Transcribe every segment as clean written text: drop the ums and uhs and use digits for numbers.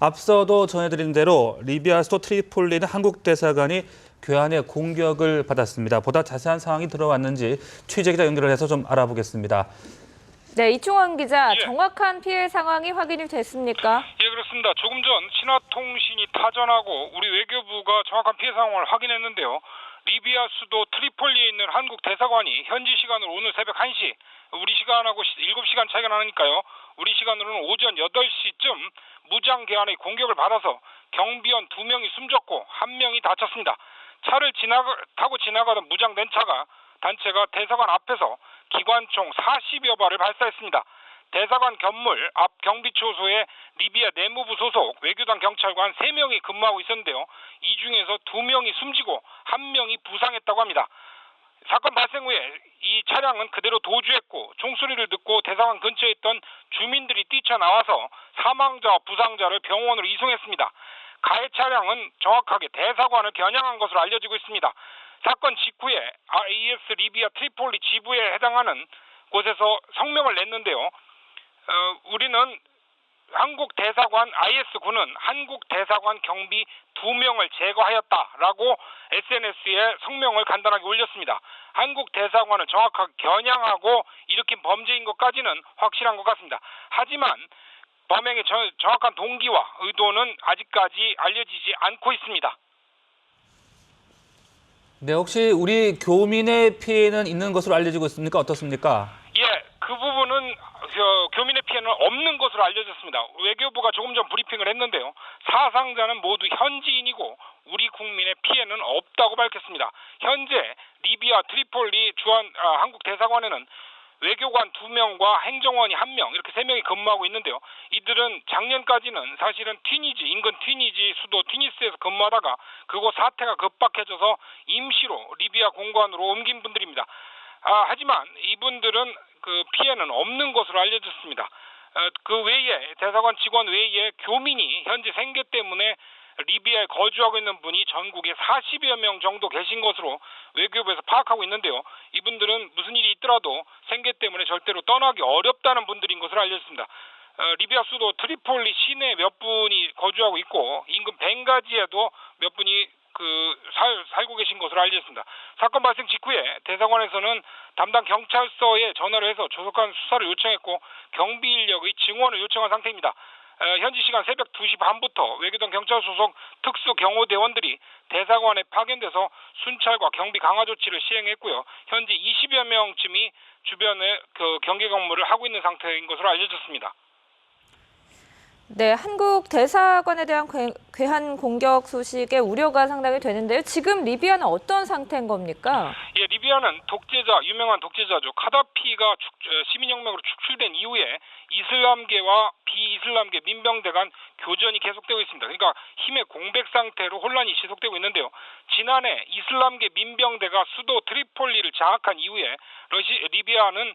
앞서도 전해드린 대로 리비아 수도 트리폴리는 한국 대사관이 괴한의 공격을 받았습니다. 보다 자세한 상황이 들어왔는지 취재 기자 연결을 해서 좀 알아보겠습니다. 네, 이충원 기자, 예. 정확한 피해 상황이 확인이 됐습니까? 예, 그렇습니다. 조금 전 신화통신이 타전하고 우리 외교부가 정확한 피해 상황을 확인했는데요. 리비아 수도 트리폴리에 있는 한국 대사관이 현지 시간으로 오늘 새벽 1시, 우리 시간하고 7시간 차이가 나니까요. 우리 시간으로는 오전 8시쯤 무장 괴한의 공격을 받아서 경비원 2명이 숨졌고 1명이 다쳤습니다. 차를 타고 지나가던 무장된 단체가 대사관 앞에서 기관총 40여 발을 발사했습니다. 대사관 건물 앞 경비초소에 리비아 내무부 소속 외교단 경찰관 3명이 근무하고 있었는데요. 이 중에서 2명이 숨지고 1명이 부상했다고 합니다. 사건 발생 후에 이 차량은 그대로 도주했고 총소리를 듣고 대사관 근처에 있던 주민들이 뛰쳐나와서 사망자와 부상자를 병원으로 이송했습니다. 가해 차량은 정확하게 대사관을 겨냥한 것으로 알려지고 있습니다. 사건 직후에 IS 리비아 트리폴리 지부에 해당하는 곳에서 성명을 냈는데요. 우리는 한국 대사관 IS군은 한국 대사관 경비 2명을 제거하였다라고 SNS에 성명을 간단하게 올렸습니다. 한국 대사관을 정확하게 겨냥하고 일으킨 범죄인 것까지는 확실한 것 같습니다. 하지만 범행의 정확한 동기와 의도는 아직까지 알려지지 않고 있습니다. 네, 혹시 우리 교민의 피해는 있는 것으로 알려지고 있습니까? 어떻습니까? 예, 그 부분은 교민의 피해는 없는 것으로 알려졌습니다. 외교부가 조금 전 브리핑을 했는데요. 사상자는 모두 현지인이고 우리 국민의 피해는 없다고 밝혔습니다. 현재 리비아 트리폴리 한국 대사관에는 외교관 2명과 행정원이 1명, 이렇게 3명이 근무하고 있는데요. 이들은 작년까지는 사실은 인근 튀니지 수도 튀니스에서 근무하다가 그곳 사태가 급박해져서 임시로 리비아 공관으로 옮긴 분들입니다. 하지만 이분들은 그 피해는 없는 것으로 알려졌습니다. 그 외에 대사관 직원 외에 교민이 현재 생계 때문에 리비아에 거주하고 있는 분이 전국에 40여 명 정도 계신 것으로 외교부에서 파악하고 있는데요. 이분들은 무슨 일이 있더라도 생계 때문에 절대로 떠나기 어렵다는 분들인 것으로 알려졌습니다. 리비아 수도 트리폴리 시내에 몇 분이 거주하고 있고 인근 벵가지에도 몇 분이 살고 계신 것으로 알려졌습니다. 사건 발생 직후에 대사관에서는 담당 경찰서에 전화를 해서 조속한 수사를 요청했고 경비 인력의 증원을 요청한 상태입니다. 현지 시간 새벽 2시 반부터 외교단 경찰 소속 특수경호대원들이 대사관에 파견돼서 순찰과 경비 강화 조치를 시행했고요. 현재 20여 명쯤이 주변에 경계 근무를 하고 있는 상태인 것으로 알려졌습니다. 네, 한국 대사관에 대한 괴한 공격 소식에 우려가 상당히 되는데요. 지금 리비아는 어떤 상태인 겁니까? 예, 리비아는 유명한 독재자죠. 카다피가 시민혁명으로 축출된 이후에 이슬람계와 비이슬람계 민병대 간 교전이 계속되고 있습니다. 그러니까 힘의 공백 상태로 혼란이 지속되고 있는데요. 지난해 이슬람계 민병대가 수도 트리폴리를 장악한 이후에 리비아는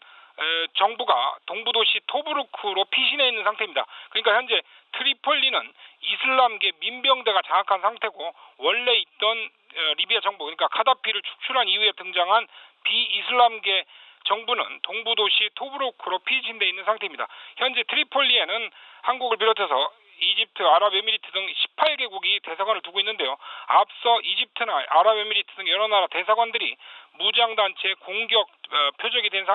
정부가 동부도시 토브루크로 피신해 있는 상태입니다. 그러니까 현재 트리폴리는 이슬람계 민병대가 장악한 상태고 원래 있던 리비아 정부, 그러니까 카다피를 축출한 이후에 등장한 비이슬람계 정부는 동부도시 토브루크로 피신돼 있는 상태입니다. 현재 트리폴리에는 한국을 비롯해서 이집트, 아랍에미리트 등 18개국이 대사관을 두고 있는데요. 앞서 이집트나 아랍에미리트 등 여러 나라 대사관들이 무장단체 공격 표적이 된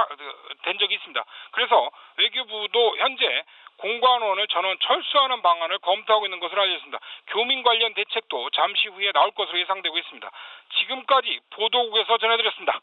적이 있습니다. 그래서 외교부도 현재 공관원을 전원 철수하는 방안을 검토하고 있는 것으로 알려졌습니다. 교민 관련 대책도 잠시 후에 나올 것으로 예상되고 있습니다. 지금까지 보도국에서 전해드렸습니다.